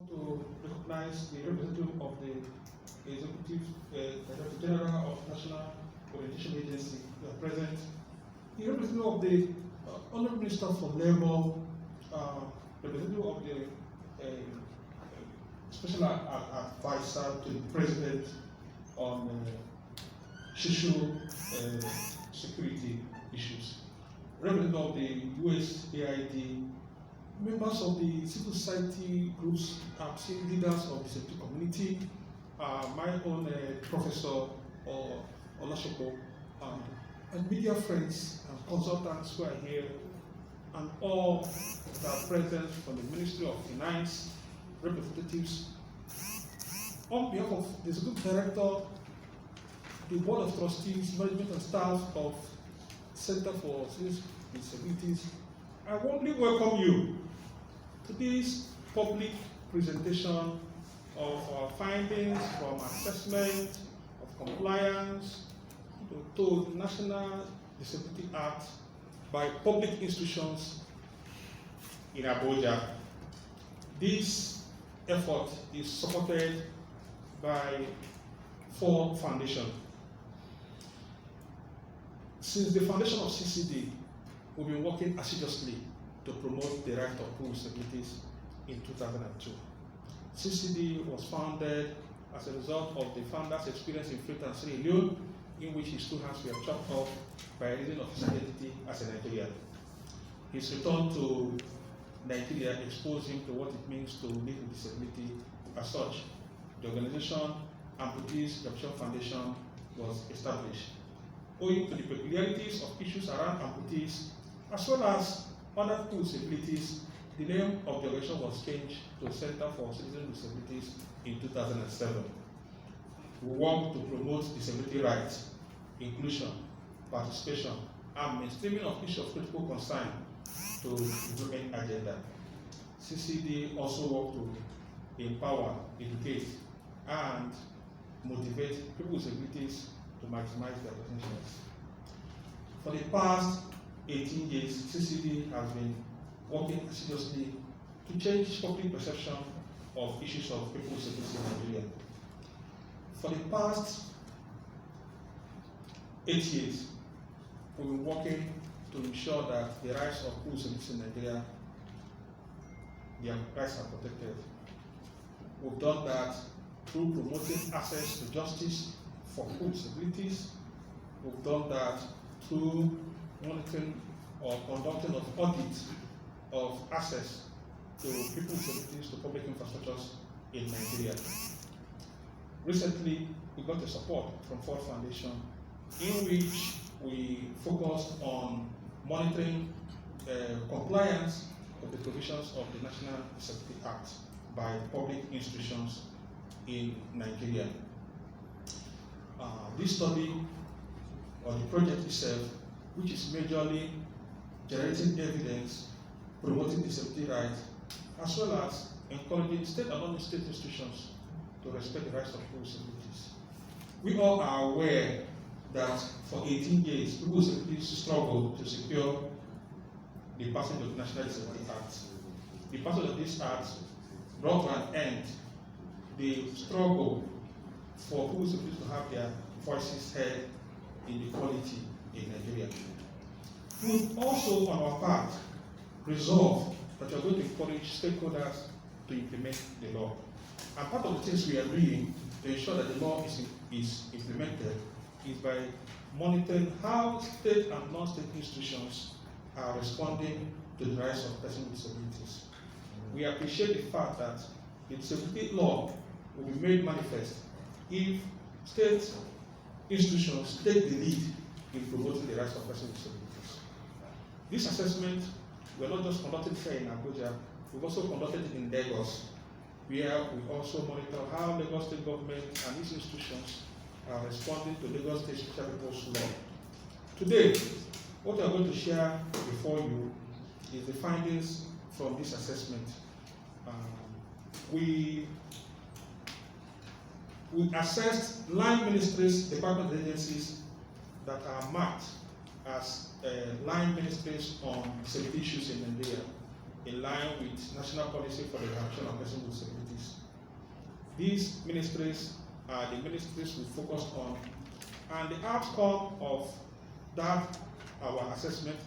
to recognize the representative of the Executive Director General of National Orientation Agency present, the representative of the Honorable Minister for Labour, representative of the Special Advisor to the President on social security issues, representative of the USAID, members of the civil society groups, leaders of the safety community, my own Professor Olashopo, and media friends and consultants who are here, and all that are present from the Ministry of Finance, representatives. On behalf of the Executive Director, the Board of Trustees, management and staff of Center for Citizens with Disabilities, I warmly welcome you to this public presentation of our findings from assessment of compliance to National Disability Act by public institutions in Abuja. This effort is supported by 4 foundations. Since the foundation of CCD, we've been working assiduously to promote the right of people with disabilities in 2002. CCD was founded as a result of the founder's experience in Freetown, Sierra Leone, in which his 2 hands were chopped off by reason of his identity as a Nigerian. His return to Nigeria exposed him to what it means to live with disability. As such, the organization Amputees Capture Foundation was established. Owing to the peculiarities of issues around amputees, as well as other people with disabilities, the name of the organization was changed to Center for Citizens with Disabilities in 2007. We work to promote disability rights, inclusion, participation, and mainstreaming of issues of critical concern to the development agenda. CCD also work to empower, educate, and motivate people with disabilities to maximize their potentials. For the past 18 years, CCD has been working assiduously to change public perception of issues of people with disabilities in Nigeria. For the past 8 years, we've been working to ensure that the rights of people with disabilities in Nigeria, their rights are protected. We've done that through promoting access to justice for people with disabilities. We've done that through monitoring or conducting of audits of access to people with disabilities to public infrastructures in Nigeria. Recently, we got the support from Ford Foundation, in which we focused on monitoring compliance with the provisions of the National Disability Act by public institutions in Nigeria. This study, or the project itself, which is majorly generating evidence, promoting disability rights, as well as encouraging state and non-state institutions to respect the rights of people with disabilities. We all are aware that for 18 years, people with disabilities struggled to secure the passage of the National Disability Act. The passage of this act brought to an end the struggle for people with disabilities to have their voices heard in equality in Nigeria. We also, on our part, resolve that we are going to encourage stakeholders to implement the law. And part of the things we are doing to ensure that the law is implemented is by monitoring how state and non-state institutions are responding to the rights of persons with disabilities. We appreciate the fact that the disability law will be made manifest if state institutions take the lead in promoting the rights of persons with disabilities. This assessment, we are not just conducted here in Abuja, we've also conducted it in Lagos, where we also monitor how Lagos State government and its institutions are responding to Lagos State Special Purpose Law. Today, what we are going to share before you is the findings from this assessment. We assessed 9 ministries, department agencies that are marked as line ministries on disability issues in Nigeria in line with national policy for the protection of persons with disabilities. These ministries are the ministries we focus on, and the outcome of that, our assessment,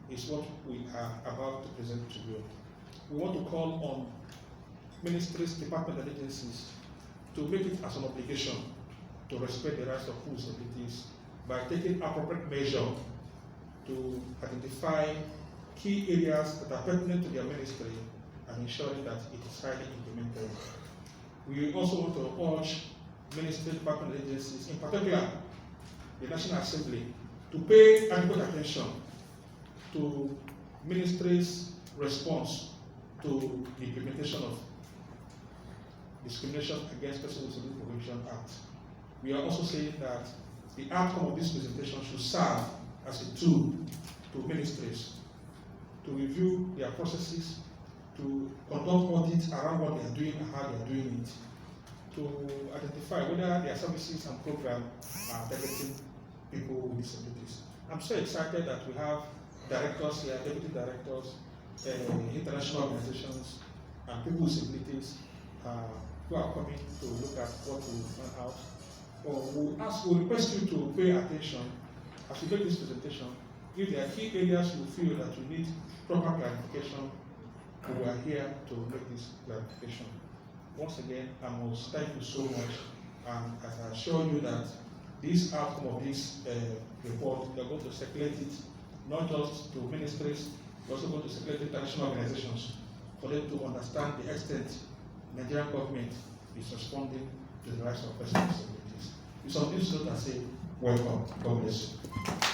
is what we are about to present to you. We want to call on ministries, departments, and agencies to make it as an obligation to respect the rights of people with disabilities by taking appropriate measure to identify key areas that are pertinent to their ministry and ensuring that it is highly implemented. We also want to urge ministry, department, and agencies, in particular the National Assembly, to pay adequate attention to ministry's response to the implementation of Discrimination Against Persons with Disabilities Prevention Act. We are also saying that the outcome of this presentation should serve as a tool to ministries to review their processes, to conduct audits around what they are doing and how they are doing it, to identify whether their services and programs are targeting people with disabilities. I'm so excited that we have directors here, deputy directors, international organizations, and people with disabilities who are coming to look at what we find out. We'll request you to pay attention as we make this presentation. If there are key areas you feel that you need proper clarification, we are here to make this clarification. Once again, I must thank you so much, and I assure you that this outcome of this report, we are going to circulate it not just to ministries, we're also going to circulate it to international organizations for them to understand the extent the Nigerian government is responding to the rights of persons with disabilities. It's on this note I say, welcome. God bless you.